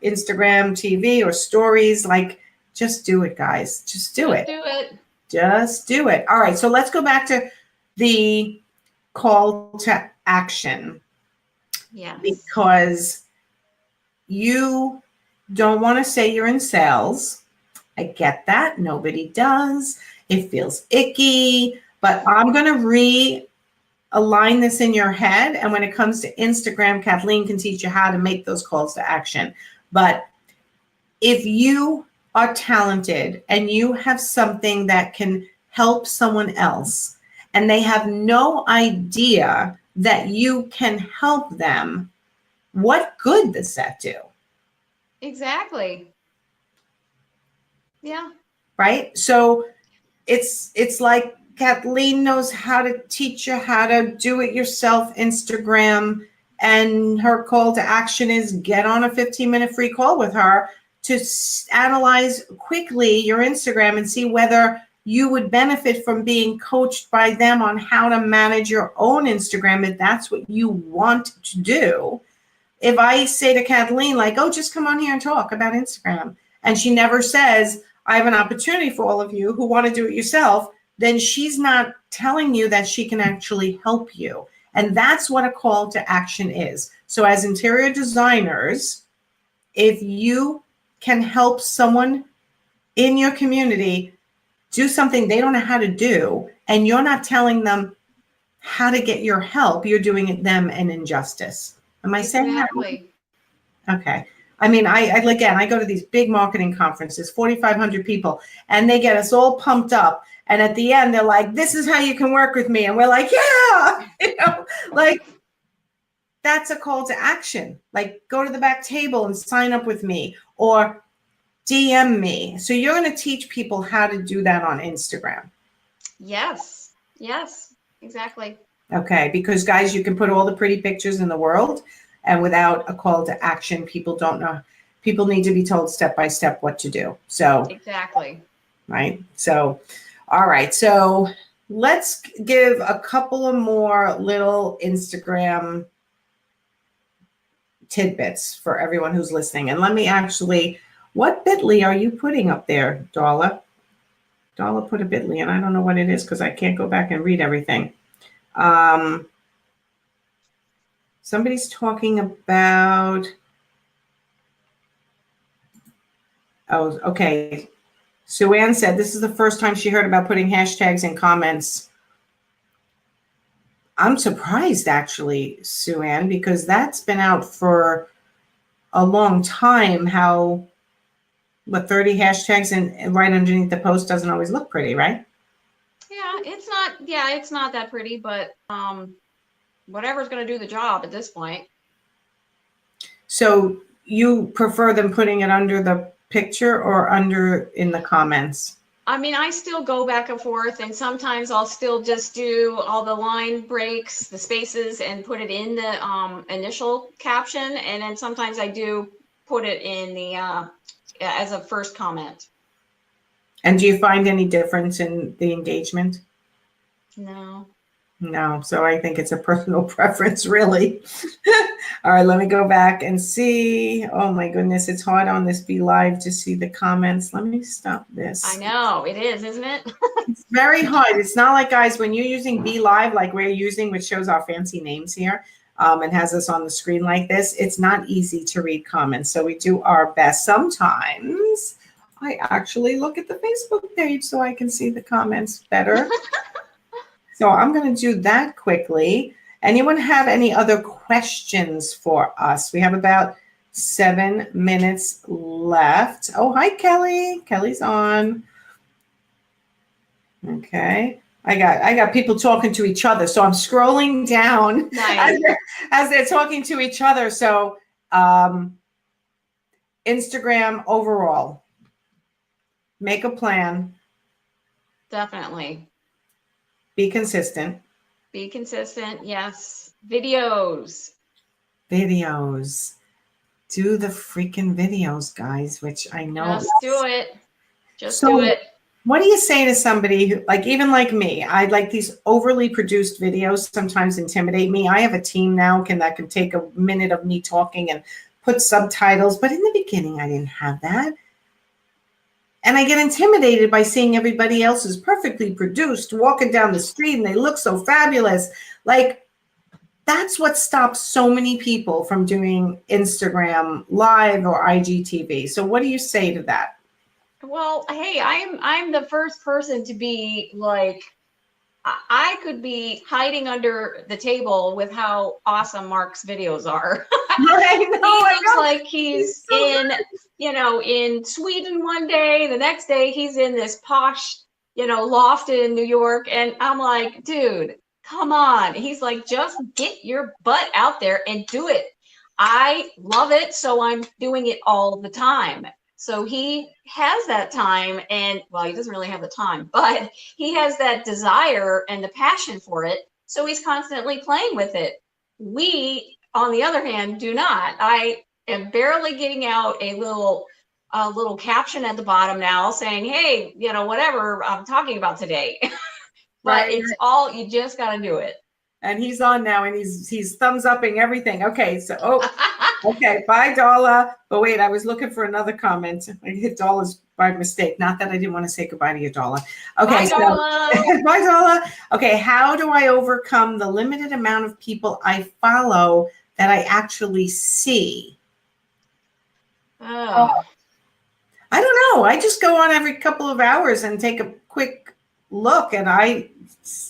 Instagram TV or stories, like, just do it, guys. Just do it. Just do it. All right. So let's go back to the call to action. Yeah. Because you don't want to say you're in sales. I get that. Nobody does. It feels icky, but I'm going to realign this in your head. And when it comes to Instagram, Kathleen can teach you how to make those calls to action. But if you are talented and you have something that can help someone else and they have no idea that you can help them, what good does that do? Exactly. Yeah. Right? So it's like Kathleen knows how to teach you how to do it yourself Instagram, and her call to action is get on a 15-minute free call with her to analyze quickly your Instagram and see whether you would benefit from being coached by them on how to manage your own Instagram if that's what you want to do. If I say to Kathleen, like, oh, just come on here and talk about Instagram, and she never says, I have an opportunity for all of you who want to do it yourself, then she's not telling you that she can actually help you. And that's what a call to action is. So as interior designers, if you can help someone in your community do something they don't know how to do, and you're not telling them how to get your help, you're doing them an injustice. Am I saying that? Okay. I mean, I go to these big marketing conferences, 4,500 people, and they get us all pumped up. And at the end, they're like, this is how you can work with me. And we're like, yeah, like, that's a call to action. Like, go to the back table and sign up with me, or DM me. So you're going to teach people how to do that on Instagram. Yes. Yes, exactly. Okay, because guys, you can put all the pretty pictures in the world, and without a call to action, people don't know. People need to be told step by step what to do. So, Exactly. right. So, all right. So let's give a couple of more little Instagram tidbits for everyone who's listening. And let me actually, what bit.ly are you putting up there, Darla? Darla put a bit.ly, and I don't know what it is because I can't go back and read everything. Somebody's talking about, oh, okay. Sue Ann said this is the first time she heard about putting hashtags in comments. I'm surprised, actually, Sue Ann, because that's been out for a long time. How, what, 30 hashtags and right underneath the post doesn't always look pretty, right? Yeah, it's not that pretty, but whatever's going to do the job at this point. So you prefer them putting it under the picture or under in the comments? I mean, I still go back and forth, and sometimes I'll still just do all the line breaks, the spaces, and put it in the initial caption. And then sometimes I do put it in the as a first comment. And do you find any difference in the engagement? No. No, so I think it's a personal preference, really. All right, let me go back and see. Oh my goodness, it's hard on this Be Live to see the comments. Let me stop this. I know, it is, isn't it? It's very hard. It's not like, guys, when you're using Be Live like we're using, which shows our fancy names here, and has us on the screen like this, it's not easy to read comments. So we do our best. Sometimes I actually look at the Facebook page so I can see the comments better. So I'm going to do that quickly. Anyone have any other questions for us? We have about 7 minutes left. Oh, hi, Kelly. Kelly's on. Okay. I got people talking to each other. So I'm scrolling down Nice. as they're talking to each other. So Instagram overall, make a plan. Definitely. Be consistent. Be consistent. Yes. Videos. Videos. Do the freaking videos, guys, which I know. Just do it. Just So, do it. what do you say to somebody who, like, even like me, I like these overly produced videos sometimes intimidate me. I have a team now that can take a minute of me talking and put subtitles, but in the beginning, I didn't have that. And I get intimidated by seeing everybody else's perfectly produced walking down the street and they look so fabulous. Like, that's what stops so many people from doing Instagram Live or IGTV. So what do you say to that? Well, hey, I'm the first person to be like, I could be hiding under the table with how awesome Mark's videos are. I know, He looks like he's in, in Sweden one day. The next day he's in this posh, loft in New York. And I'm like, dude, come on. He's like, just get your butt out there and do it. I love it. So I'm doing it all the time. So he has that time, and well, he doesn't really have the time, but he has that desire and the passion for it. So he's constantly playing with it. We, on the other hand, do not. I am barely getting out a little caption at the bottom now saying, hey, whatever I'm talking about today. But Right. It's all, you just got to do it. And he's on now, and he's thumbs upping everything. Okay, so okay, bye, Darla. But wait, I was looking for another comment. I hit Darla's by mistake. Not that I didn't want to say goodbye to you, Darla. Okay, Bye, Darla. Bye, Darla. Okay, how do I overcome the limited amount of people I follow that I actually see? Oh. I don't know. I just go on every couple of hours and take a quick look, and I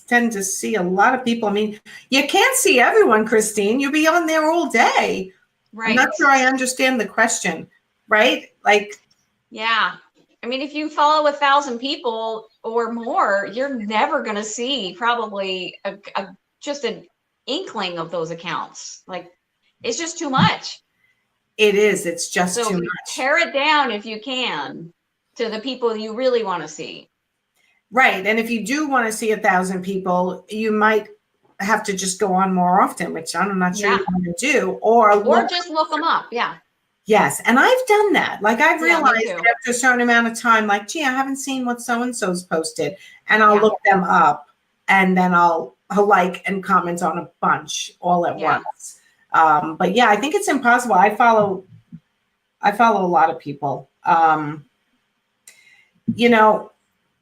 tend to see a lot of people. I mean, you can't see everyone, Christine. You'll be on there all day. Right. I'm not sure I understand the question, right? Like, yeah. I mean, if you follow 1,000 people or more, you're never going to see probably just an inkling of those accounts. Like, it's just too much. It is. It's just So too much. pare it down if you can to the people you really want to see. Right. And if you do want to see 1,000 people, you might have to just go on more often, which I'm not sure you want to do. Or just look them up. Yeah. Yes. And I've done that. Like I've Yeah, me realized too. after a certain amount of time, like, gee, I haven't seen what so-and-so's posted. And I'll look them up and then I'll like and comment on a bunch all at once. But yeah, I think it's impossible. I follow a lot of people. You know,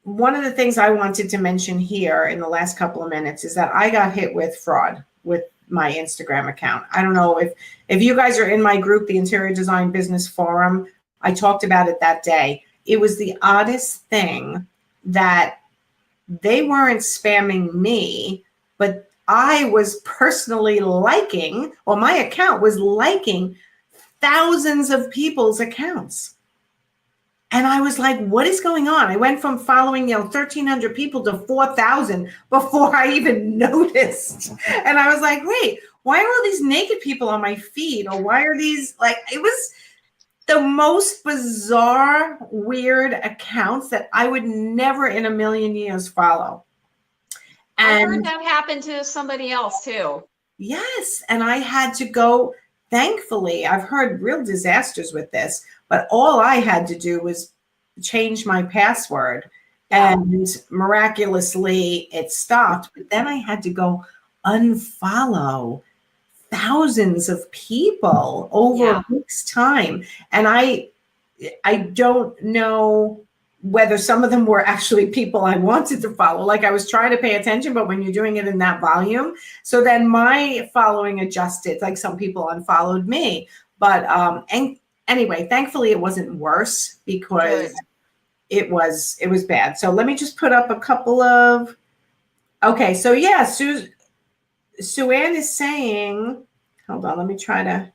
one of the things I wanted to mention here in the last couple of minutes is that I got hit with fraud with my Instagram account. I don't know if you guys are in my group, the Interior Design Business Forum. I talked about it that day. It was the oddest thing that they weren't spamming me, but I was personally liking, or my account was liking thousands of people's accounts. And I was like, what is going on? I went from following, 1,300 people to 4,000 before I even noticed. And I was like, wait, why are all these naked people on my feed? Or why are these, like, it was the most bizarre, weird accounts that I would never in a million years follow. And I heard that happen to somebody else too. Yes. And I had to go, thankfully, I've heard real disasters with this, but all I had to do was change my password and miraculously it stopped. But then I had to go unfollow thousands of people over a week's time. And I don't know whether some of them were actually people I wanted to follow. Like I was trying to pay attention, but when you're doing it in that volume, so then my following adjusted, like some people unfollowed me. But and anyway, thankfully it wasn't worse because it was bad. So let me just put up a couple of, okay. So yeah, Sue-Ann is saying, hold on, let me try to,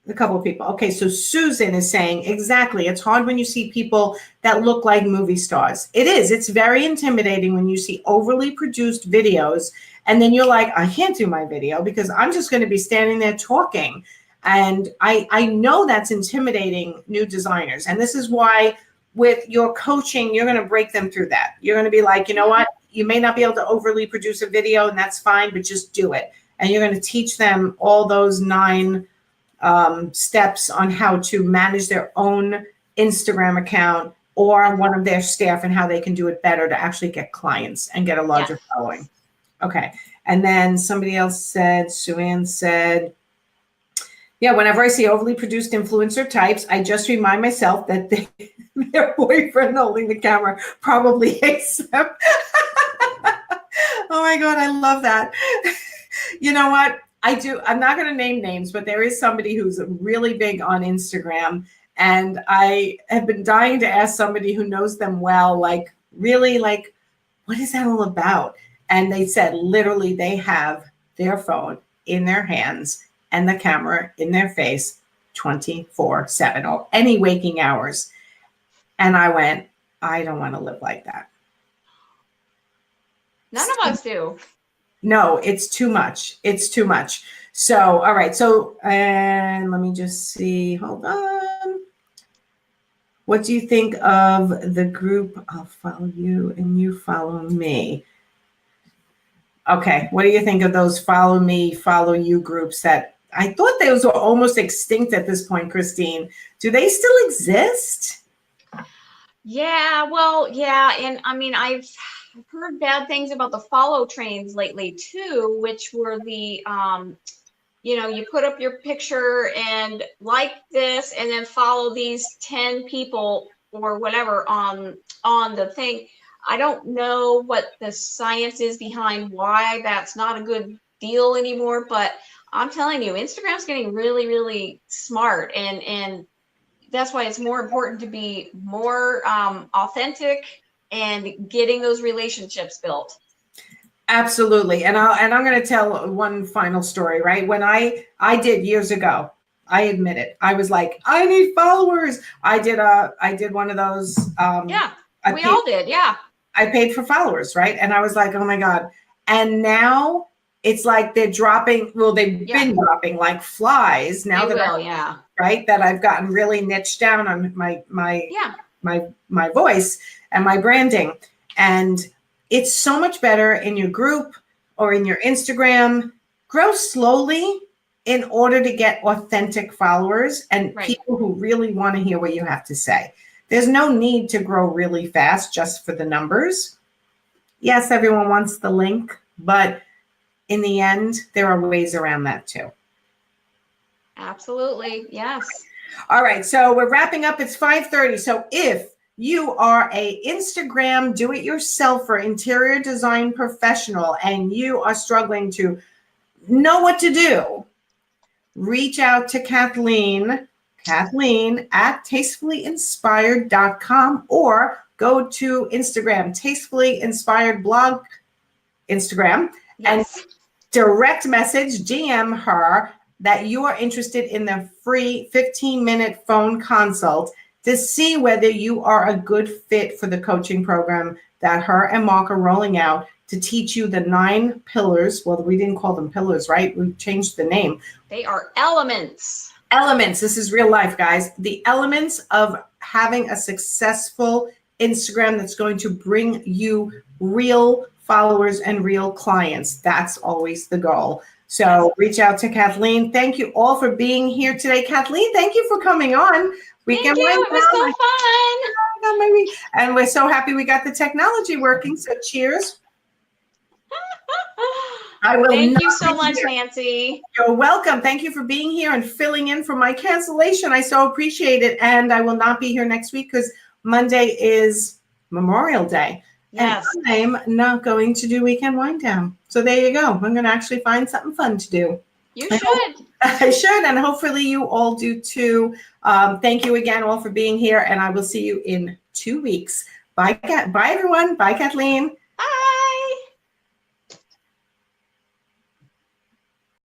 a couple of people. Okay, so Susan is saying, exactly. It's hard when you see people that look like movie stars. It is. It's very intimidating when you see overly produced videos and then you're like, I can't do my video because I'm just going to be standing there talking. And I know that's intimidating new designers. And this is why with your coaching, you're going to break them through that. You're going to be like, you know what? You may not be able to overly produce a video and that's fine, but just do it. And you're going to teach them all those 9 steps on how to manage their own Instagram account or one of their staff and how they can do it better to actually get clients and get a larger following. Okay. And then somebody else said, Sue-Ann said, yeah, whenever I see overly produced influencer types, I just remind myself that their boyfriend holding the camera probably hates them. Oh my God, I love that. You know what? I'm not going to name names, but there is somebody who's really big on Instagram. And I have been dying to ask somebody who knows them well, like, really, like, what is that all about? And they said, literally, they have their phone in their hands and the camera in their face 24/7 or any waking hours. And I went, I don't want to live like that. None of us do. No, it's too much. It's too much. So, all right. So, and let me just see. Hold on. What do you think of the group? I'll follow you and you follow me. Okay. What do you think of those follow me, follow you groups that I thought those were almost extinct at this point, Christine? Do they still exist? Yeah, well, yeah. And I mean, I've heard bad things about the follow trains lately too, which were the, you put up your picture and like this and then follow these 10 people or whatever on the thing. I don't know what the science is behind why that's not a good deal anymore, but I'm telling you, Instagram's getting really, really smart, and that's why it's more important to be more authentic and getting those relationships built. Absolutely. And I'm going to tell one final story, right? When I did years ago, I admit it. I was like, I need followers. I did one of those. We all did. Yeah. I paid for followers, right? And I was like, oh my God. And now it's like they're dropping. Well, they've been dropping like flies now. right? That I've gotten really niched down on Yeah. my voice and my branding. And it's so much better in your group or in your Instagram. Grow slowly in order to get authentic followers and Right. people who really want to hear what you have to say. There's no need to grow really fast just for the numbers. Yes, everyone wants the link, but in the end, there are ways around that too. Absolutely. Yes. All right, so we're wrapping up. It's 5:30. So if you are a Instagram do-it-yourselfer interior design professional and you are struggling to know what to do, reach out to Kathleen at tastefullyinspired.com or go to Instagram, Tastefully Inspired Blog Instagram, and Yes. direct message, DM her that you are interested in the free 15-minute phone consult to see whether you are a good fit for the coaching program that her and Mark are rolling out to teach you the 9 pillars. Well, we didn't call them pillars, right? We changed the name. They are elements. Elements. This is real life, guys. The elements of having a successful Instagram that's going to bring you real followers and real clients. That's always the goal. So reach out to Kathleen. Thank you all for being here today. Kathleen, thank you for coming on. Thank you. It was so fun. And we're so happy we got the technology working. So cheers. I will. Thank you so much, Nancy. You're welcome. Thank you for being here and filling in for my cancellation. I so appreciate it. And I will not be here next week because Monday is Memorial Day. Yes. And I'm not going to do Weekend Wind Down. So there you go. I'm going to actually find something fun to do. You should. I should. And hopefully you all do too. Thank you again all for being here. And I will see you in 2 weeks. Bye, everyone. Bye, Kathleen.